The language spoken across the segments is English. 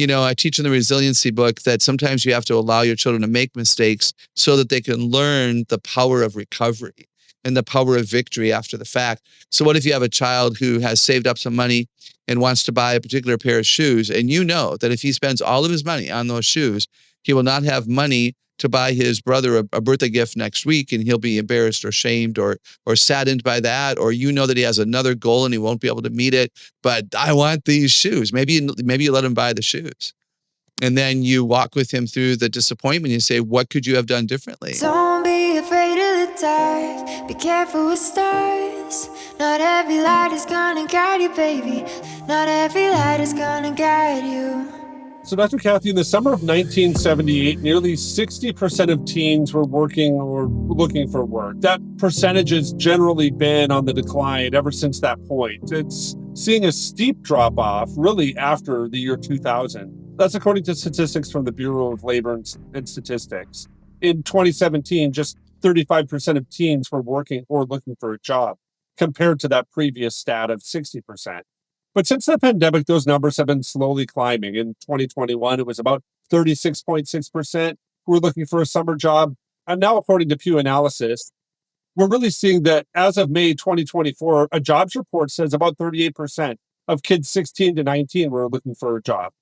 I teach in the Resiliency book that sometimes you have to allow your children to make mistakes so that they can learn the power of recovery and the power of victory after the fact. So what if you have a child who has saved up some money and wants to buy a particular pair of shoes, and you know that if he spends all of his money on those shoes, he will not have money to buy his brother a birthday gift next week, and he'll be embarrassed or shamed or saddened by that, or that he has another goal and he won't be able to meet it, but I want these shoes. Maybe you let him buy the shoes. And then you walk with him through the disappointment. You say, what could you have done differently? Don't be afraid of the dark. Be careful with stars. Not every light is gonna guide you, baby. Not every light is gonna guide you. So, Dr. Kathy, in the summer of 1978, nearly 60% of teens were working or looking for work. That percentage has generally been on the decline ever since that point. It's seeing a steep drop off really after the year 2000. That's according to statistics from the Bureau of Labor and Statistics. In 2017, just 35% of teens were working or looking for a job, compared to that previous stat of 60%. But since the pandemic, those numbers have been slowly climbing. In 2021, it was about 36.6% who were looking for a summer job. And now, according to Pew Analysis, we're really seeing that as of May 2024, a jobs report says about 38% of kids 16 to 19 were looking for a job.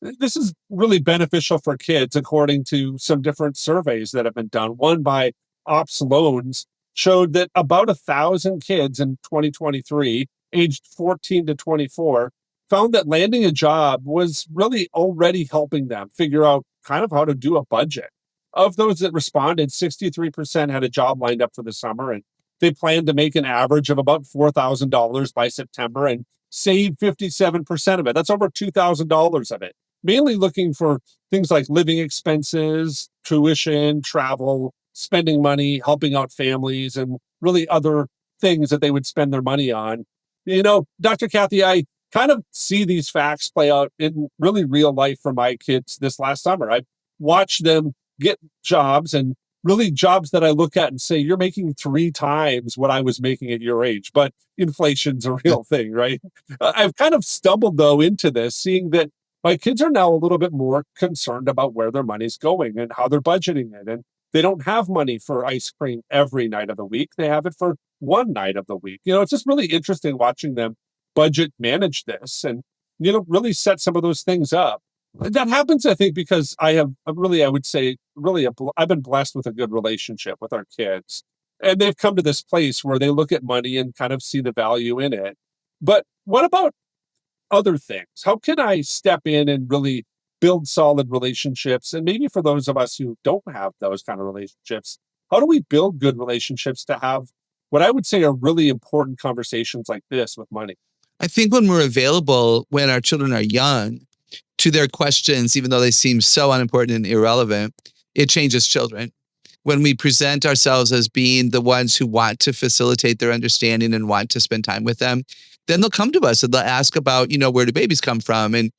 This is really beneficial for kids, according to some different surveys that have been done. One by Ops Loans showed that about 1,000 kids in 2023 aged 14 to 24, found that landing a job was really already helping them figure out kind of how to do a budget. Of those that responded, 63% had a job lined up for the summer, and they planned to make an average of about $4,000 by September and save 57% of it. That's over $2,000 of it, mainly looking for things like living expenses, tuition, travel, spending money, helping out families, and really other things that they would spend their money on. Dr. Kathy, I kind of see these facts play out in really real life for my kids this last summer. I watched them get jobs, and really jobs that I look at and say, you're making 3 times what I was making at your age. But inflation's a real thing, right? I've kind of stumbled, though, into this, seeing that my kids are now a little bit more concerned about where their money's going and how they're budgeting it. And they don't have money for ice cream every night of the week. They have it for one night of the week. It's just really interesting watching them budget manage this and, really set some of those things up. That happens, I think, because I've been blessed with a good relationship with our kids. And they've come to this place where they look at money and kind of see the value in it. But what about other things? How can I step in and really build solid relationships? And maybe for those of us who don't have those kind of relationships, how do we build good relationships to have what I would say are really important conversations like this with money? I think when we're available, when our children are young, to their questions, even though they seem so unimportant and irrelevant, it changes children. When we present ourselves as being the ones who want to facilitate their understanding and want to spend time with them, then they'll come to us and they'll ask about, where do babies come from? And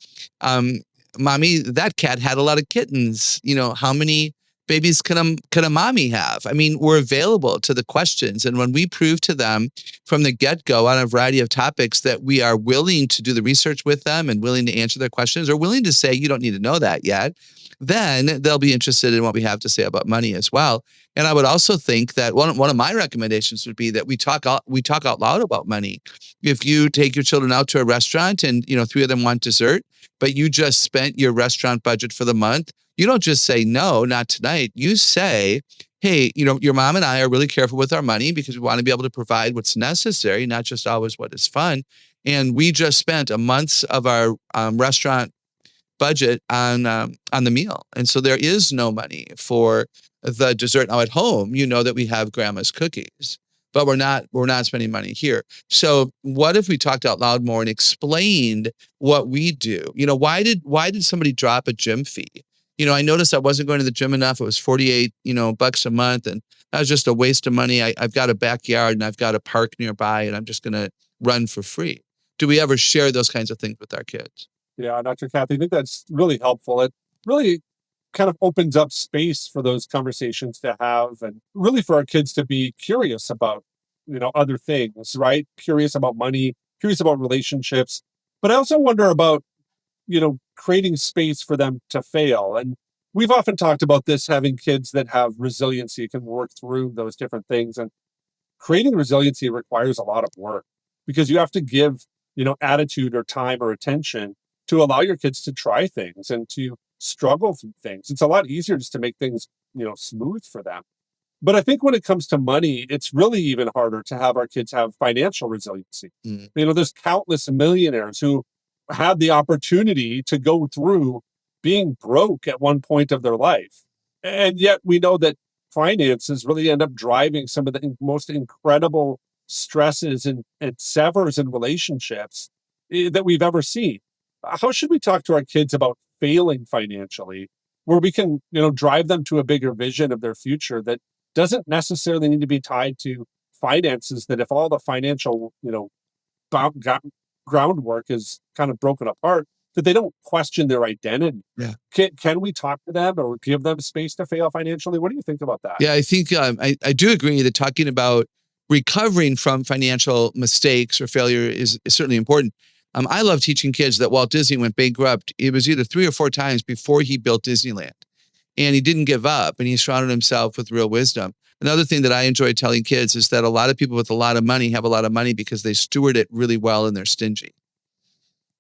mommy, that cat had a lot of kittens. How many babies can a mommy have? I mean, we're available to the questions. And when we prove to them from the get-go on a variety of topics that we are willing to do the research with them and willing to answer their questions, or willing to say, you don't need to know that yet, then they'll be interested in what we have to say about money as well. And I would also think that one of my recommendations would be that we talk out loud about money. If you take your children out to a restaurant and 3 of them want dessert, but you just spent your restaurant budget for the month, you don't just say, no, not tonight. You say, hey, your mom and I are really careful with our money because we want to be able to provide what's necessary, not just always what is fun. And we just spent a month of our restaurant budget on the meal. And so there is no money for the dessert. Now at home, that we have grandma's cookies, but we're not spending money here. So what if we talked out loud more and explained what we do? Why did somebody drop a gym fee? I noticed I wasn't going to the gym enough. It was 48, bucks a month. And that was just a waste of money. I've got a backyard and I've got a park nearby and I'm just going to run for free. Do we ever share those kinds of things with our kids? Yeah, Dr. Kathy, I think that's really helpful. It really kind of opens up space for those conversations to have and really for our kids to be curious about, other things, right? Curious about money, curious about relationships. But I also wonder about, creating space for them to fail. And we've often talked about this, having kids that have resiliency can work through those different things. And creating resiliency requires a lot of work because you have to give, attitude or time or attention to allow your kids to try things and to struggle through things. It's a lot easier just to make things, smooth for them. But I think when it comes to money, it's really even harder to have our kids have financial resiliency. Mm. There's countless millionaires who had the opportunity to go through being broke at one point of their life. And yet we know that finances really end up driving some of the most incredible stresses and severs in relationships that we've ever seen. How should we talk to our kids about failing financially, where we can, drive them to a bigger vision of their future that doesn't necessarily need to be tied to finances, that if all the financial, bou- gou- groundwork is kind of broken apart, that they don't question their identity. Yeah. Can we talk to them or give them space to fail financially? What do you think about that? Yeah, I think I do agree that talking about recovering from financial mistakes or failure is certainly important. I love teaching kids that Walt Disney went bankrupt. It was either 3 or 4 times before he built Disneyland. And he didn't give up, and he surrounded himself with real wisdom. Another thing that I enjoy telling kids is that a lot of people with a lot of money have a lot of money because they steward it really well and they're stingy.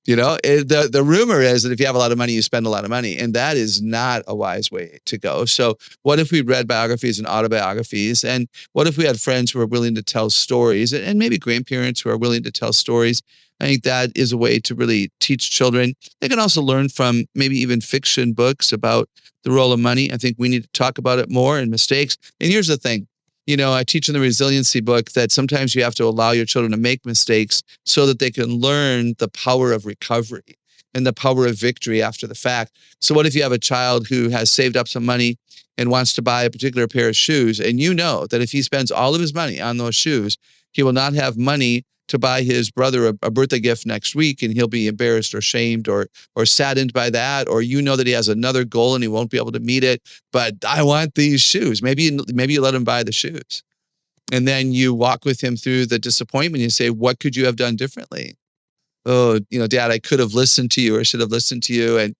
The rumor is that if you have a lot of money, you spend a lot of money, and that is not a wise way to go. So what if we read biographies and autobiographies? And what if we had friends who are willing to tell stories, and maybe grandparents who are willing to tell stories? I think that is a way to really teach children. They can also learn from maybe even fiction books about the role of money. I think we need to talk about it more and mistakes. And here's the thing. I teach in the Resiliency book that sometimes you have to allow your children to make mistakes so that they can learn the power of recovery and the power of victory after the fact. So what if you have a child who has saved up some money and wants to buy a particular pair of shoes, and you know that if he spends all of his money on those shoes, he will not have money to buy his brother a birthday gift next week, and he'll be embarrassed or shamed or saddened by that, or that he has another goal and he won't be able to meet it, but I want these shoes. Maybe you let him buy the shoes. And then you walk with him through the disappointment. You say, what could you have done differently? Oh, Dad, I could have listened to you or should have listened to you and,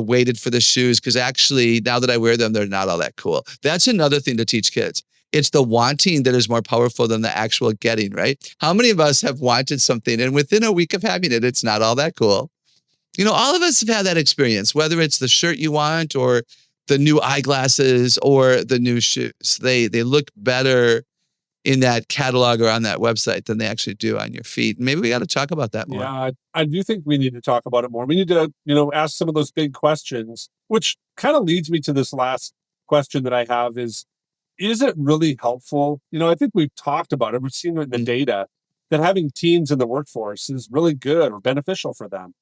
waited for the shoes, because actually now that I wear them, they're not all that cool. That's another thing to teach kids. It's the wanting that is more powerful than the actual getting, right? How many of us have wanted something and within a week of having it, it's not all that cool? All of us have had that experience, whether it's the shirt you want or the new eyeglasses or the new shoes. They look better in that catalog or on that website than they actually do on your feet. Maybe we got to talk about that more. Yeah, I do think we need to talk about it more. We need to, ask some of those big questions, which kind of leads me to this last question that I have is it really helpful? I think we've talked about it. We've seen it in the data that having teens in the workforce is really good or beneficial for them.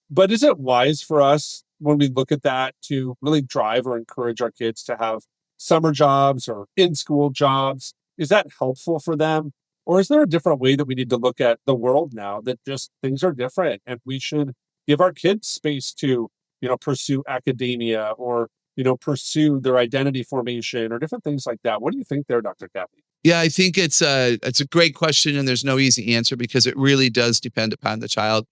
But is it wise for us when we look at that to really drive or encourage our kids to have summer jobs or in-school jobs? Is that helpful for them? Or is there a different way that we need to look at the world now, that just things are different and we should give our kids space to, pursue academia or, pursue their identity formation or different things like that? What do you think there, Dr. Kathy? Yeah, I think it's a great question, and there's no easy answer because it really does depend upon the child.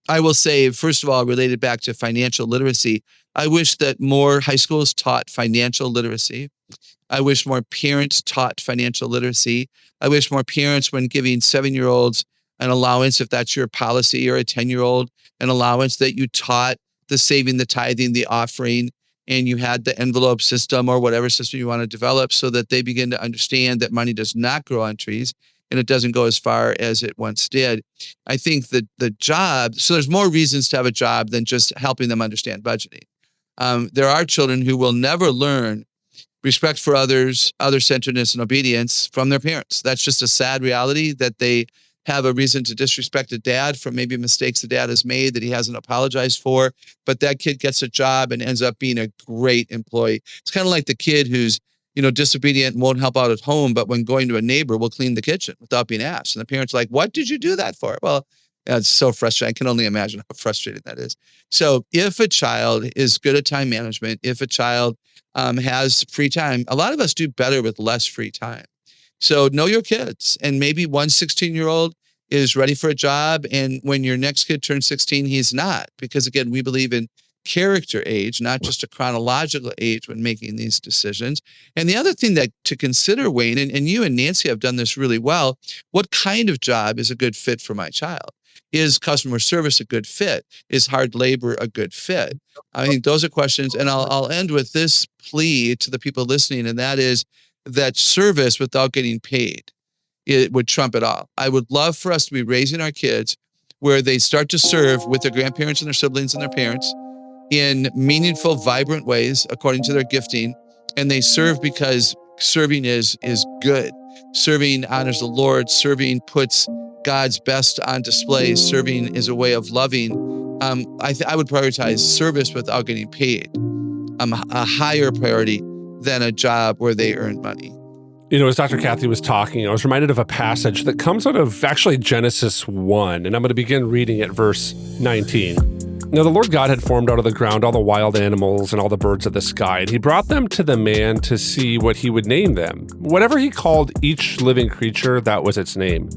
I will say, first of all, related back to financial literacy, I wish that more high schools taught financial literacy. I wish more parents taught financial literacy. I wish more parents, when giving 7-year-olds an allowance, if that's your policy, or a 10-year-old an allowance, that you taught the saving, the tithing, the offering, and you had the envelope system or whatever system you want to develop so that they begin to understand that money does not grow on trees and it doesn't go as far as it once did. I think that the job, so there's more reasons to have a job than just helping them understand budgeting. There are children who will never learn respect for others, other-centeredness, and obedience from their parents. That's just a sad reality, that they have a reason to disrespect a dad for maybe mistakes the dad has made that he hasn't apologized for. But that kid gets a job and ends up being a great employee. It's kind of like the kid who's, disobedient and won't help out at home, but when going to a neighbor will clean the kitchen without being asked. And the parents are like, what did you do that for? Well, it's so frustrating. I can only imagine how frustrating that is. So if a child is good at time management, if a child has free time, a lot of us do better with less free time. So know your kids, and maybe one 16-year-old is ready for a job. And when your next kid turns 16, he's not. Because again, we believe in character age, not just a chronological age when making these decisions. And the other thing that to consider, Wayne, and you and Nancy have done this really well, what kind of job is a good fit for my child? Is customer service a good fit? Is hard labor a good fit? I think those are questions. And I'll end with this plea to the people listening, and that is that service without getting paid, it would trump it all. I would love for us to be raising our kids where they start to serve with their grandparents and their siblings and their parents in meaningful, vibrant ways according to their gifting. And they serve because serving is good. Serving honors the Lord. Serving puts God's best on display. Serving is a way of loving. I would prioritize service without getting paid, a higher priority than a job where they earn money. You know, as Dr. Kathy was talking, I was reminded of a passage that comes out of actually Genesis 1, and I'm going to begin reading at verse 19. Now the Lord God had formed out of the ground all the wild animals and all the birds of the sky, and he brought them to the man to see what he would name them. Whatever he called each living creature, that was its name.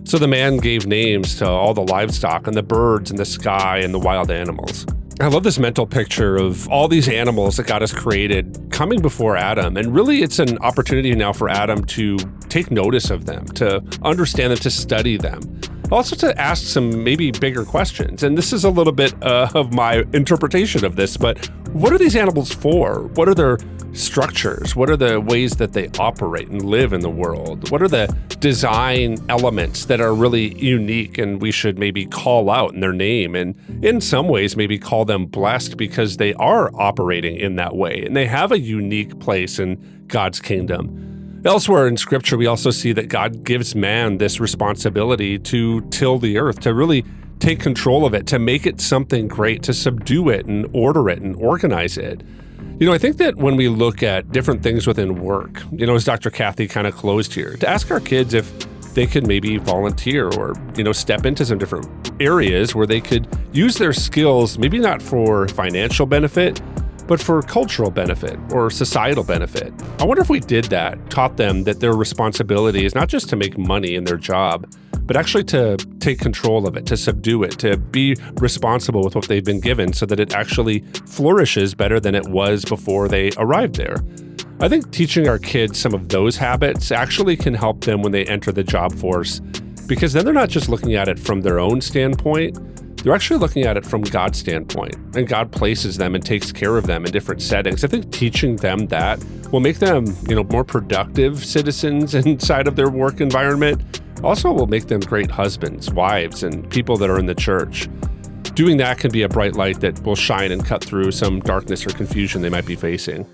So the man gave names to all the livestock and the birds and the sky and the wild animals. I love this mental picture of all these animals that God has created coming before Adam. And really, it's an opportunity now for Adam to take notice of them, to understand them, to study them. Also to ask some maybe bigger questions. And this is a little bit of my interpretation of this, but what are these animals for? What are their structures? What are the ways that they operate and live in the world? What are the design elements that are really unique and we should maybe call out in their name, and in some ways maybe call them blessed because they are operating in that way and they have a unique place in God's kingdom. Elsewhere in Scripture, we also see that God gives man this responsibility to till the earth, to really take control of it, to make it something great, to subdue it and order it and organize it. You know, I think that when we look at different things within work, you know, as Dr. Kathy kind of closed here, to ask our kids if they could maybe volunteer or, you know, step into some different areas where they could use their skills, maybe not for financial benefit, but for cultural benefit or societal benefit. I wonder if we did that, taught them that their responsibility is not just to make money in their job, but actually to take control of it, to subdue it, to be responsible with what they've been given so that it actually flourishes better than it was before they arrived there. I think teaching our kids some of those habits actually can help them when they enter the job force, because then they're not just looking at it from their own standpoint, they're actually looking at it from God's standpoint, and God places them and takes care of them in different settings. I think teaching them that will make them, you know, more productive citizens inside of their work environment. Also will make them great husbands, wives, and people that are in the church. Doing that can be a bright light that will shine and cut through some darkness or confusion they might be facing.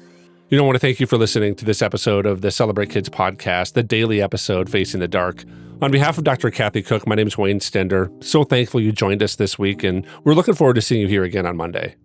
You know, I want to thank you for listening to this episode of the Celebrate Kids podcast, the daily episode Facing the Dark. On behalf of Dr. Kathy Cook, my name is Wayne Stender. So thankful you joined us this week, and we're looking forward to seeing you here again on Monday.